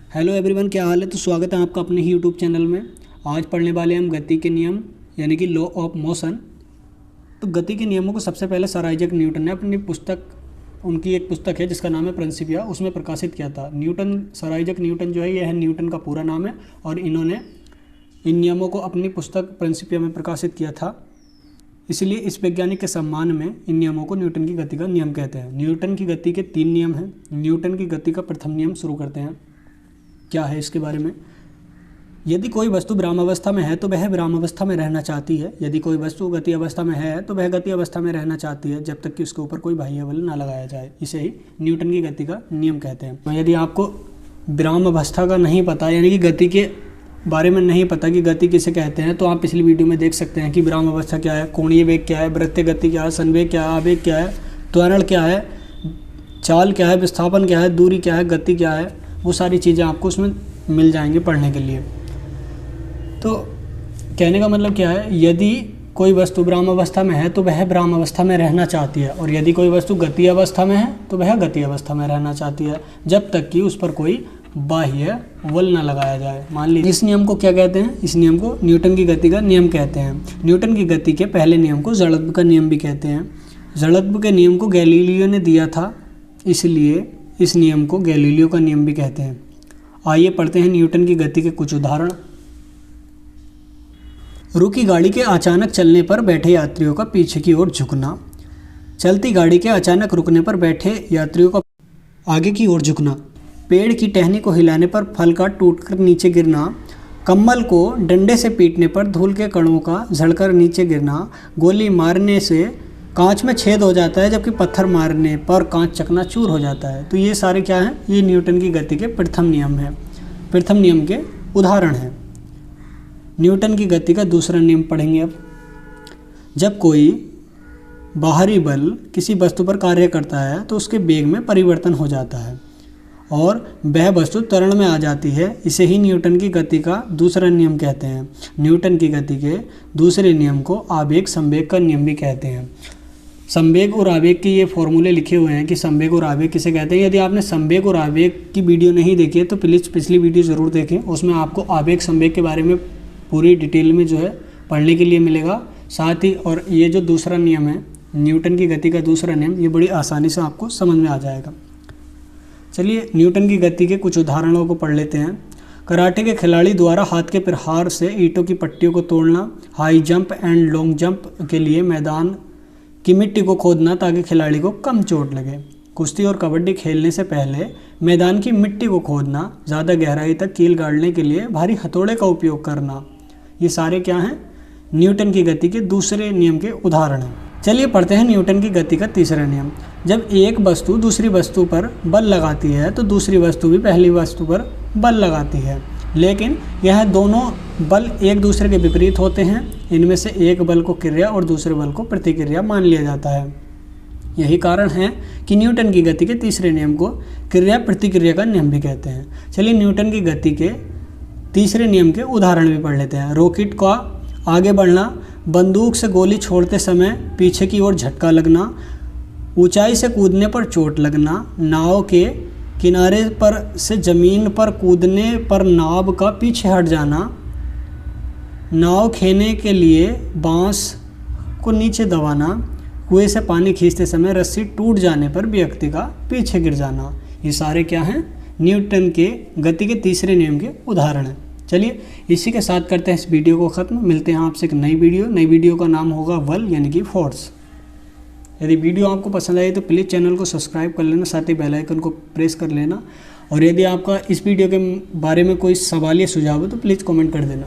Hello everyone, क्या हाल है। तो स्वागत है आपका अपने ही यूट्यूब चैनल में। आज पढ़ने वाले हम गति के नियम यानी कि लॉ ऑफ मोशन। तो गति के नियमों को सबसे पहले सर आइजैक न्यूटन ने अपनी पुस्तक, उनकी एक पुस्तक है जिसका नाम है प्रिंसिपिया, उसमें प्रकाशित किया था। सर आइजैक न्यूटन जो है यह न्यूटन का पूरा नाम है और इन्होंने इन नियमों को अपनी पुस्तक प्रिंसिपिया में प्रकाशित किया था। इसलिए इस वैज्ञानिक के सम्मान में इन नियमों को न्यूटन की गति का नियम कहते हैं। न्यूटन की गति के 3 नियम हैं। न्यूटन की गति का प्रथम नियम शुरू करते हैं। क्या है इसके बारे में। यदि कोई वस्तु विरामावस्था में है तो वह विरामावस्था में रहना चाहती है। यदि कोई वस्तु गति अवस्था में है तो वह गति अवस्था में रहना चाहती है जब तक कि उसके ऊपर कोई बाह्य बल ना लगाया जाए। इसे ही न्यूटन की गति का नियम कहते हैं। तो यदि आपको विराम अवस्था का नहीं पता, यानी कि गति के बारे में नहीं पता कि गति किसे कहते हैं, तो आप पिछली वीडियो में देख सकते हैं कि विराम अवस्था क्या है, कोणीय वेग क्या है, वृत्तीय गति क्या है, संवेग क्या है, आवेग क्या है, त्वरण क्या है, चाल क्या है, विस्थापन क्या है, दूरी क्या है, गति क्या है, वो सारी चीज़ें आपको उसमें मिल जाएंगी पढ़ने के लिए। तो कहने का मतलब क्या है, यदि कोई वस्तु विराम अवस्था में है तो वह विराम अवस्था में रहना चाहती है, और यदि कोई वस्तु गति अवस्था में है तो वह गति अवस्था में रहना चाहती है जब तक कि उस पर कोई बाह्य बल न लगाया जाए। मान लीजिए इस नियम को क्या कहते हैं, इस नियम को न्यूटन की गति का नियम कहते हैं। न्यूटन की गति के पहले नियम को जड़त्व का नियम भी कहते हैं। जड़त्व के नियम को गैलीलियो ने दिया था, इसलिए इस नियम को गैलीलियो का नियम भी कहते हैं। आइए पढ़ते हैं न्यूटन की गति के कुछ उदाहरण। रुकी गाड़ी के अचानक चलने पर बैठे यात्रियों का पीछे की ओर झुकना। चलती गाड़ी के अचानक रुकने पर बैठे यात्रियों का आगे की ओर झुकना। पेड़ की टहनी को हिलाने पर फल का टूटकर नीचे गिरना। कम्बल को डंडे से पीटने पर धूल के कणों का झड़कर नीचे गिरना। गोली मारने से कांच में छेद हो जाता है जबकि पत्थर मारने पर कांच चकनाचूर हो जाता है। तो ये सारे क्या हैं, ये न्यूटन की गति के प्रथम नियम हैं, प्रथम नियम के उदाहरण हैं। न्यूटन की गति का दूसरा नियम पढ़ेंगे अब। जब कोई बाहरी बल किसी वस्तु पर कार्य करता है तो उसके वेग में परिवर्तन हो जाता है और वह वस्तु त्वरण में आ जाती है। इसे ही न्यूटन की गति का दूसरा नियम कहते हैं। न्यूटन की गति के दूसरे नियम को आवेग संवेग का नियम भी कहते हैं। संवेग और आवेग के ये फॉर्मूले लिखे हुए हैं कि संवेग और आवेग किसे कहते हैं। यदि आपने संवेग और आवेग की वीडियो नहीं देखी है तो प्लीज़ पिछली वीडियो ज़रूर देखें, उसमें आपको आवेग संवेग के बारे में पूरी डिटेल में जो है पढ़ने के लिए मिलेगा। साथ ही और ये जो दूसरा नियम है न्यूटन की गति का दूसरा नियम, ये बड़ी आसानी से आपको समझ में आ जाएगा। चलिए न्यूटन की गति के कुछ उदाहरणों को पढ़ लेते हैं। कराटे के खिलाड़ी द्वारा हाथ के प्रहार से ईंटों की पट्टियों को तोड़ना। High jump and long jump के लिए मैदान की मिट्टी को खोदना ताकि खिलाड़ी को कम चोट लगे। कुश्ती और कबड्डी खेलने से पहले मैदान की मिट्टी को खोदना। ज़्यादा गहराई तक कील गाड़ने के लिए भारी हथौड़े का उपयोग करना। ये सारे क्या हैं, न्यूटन की गति के दूसरे नियम के उदाहरण हैं। चलिए पढ़ते हैं न्यूटन की गति का तीसरा नियम। जब एक वस्तु दूसरी वस्तु पर बल लगाती है तो दूसरी वस्तु भी पहली वस्तु पर बल लगाती है, लेकिन यह दोनों बल एक दूसरे के विपरीत होते हैं। इनमें से एक बल को क्रिया और दूसरे बल को प्रतिक्रिया मान लिया जाता है। यही कारण है कि न्यूटन की गति के तीसरे नियम को क्रिया प्रतिक्रिया का नियम भी कहते हैं। चलिए न्यूटन की गति के तीसरे नियम के उदाहरण भी पढ़ लेते हैं। रॉकेट का आगे बढ़ना। बंदूक से गोली छोड़ते समय पीछे की ओर झटका लगना। ऊंचाई से कूदने पर चोट लगना। नाव के किनारे पर से जमीन पर कूदने पर नाव का पीछे हट जाना। नाव खेने के लिए बांस को नीचे दबाना। कुएं से पानी खींचते समय रस्सी टूट जाने पर व्यक्ति का पीछे गिर जाना। ये सारे क्या हैं, न्यूटन के गति के तीसरे नियम के उदाहरण हैं। चलिए इसी के साथ करते हैं इस वीडियो को ख़त्म। मिलते हैं आपसे एक नई वीडियो का नाम होगा बल यानी कि फोर्स। यदि वीडियो आपको पसंद आई तो प्लीज़ चैनल को सब्सक्राइब कर लेना, साथ ही बेल आइकन को प्रेस कर लेना। और यदि आपका इस वीडियो के बारे में कोई सवाल या सुझाव हो तो प्लीज़ कमेंट कर देना।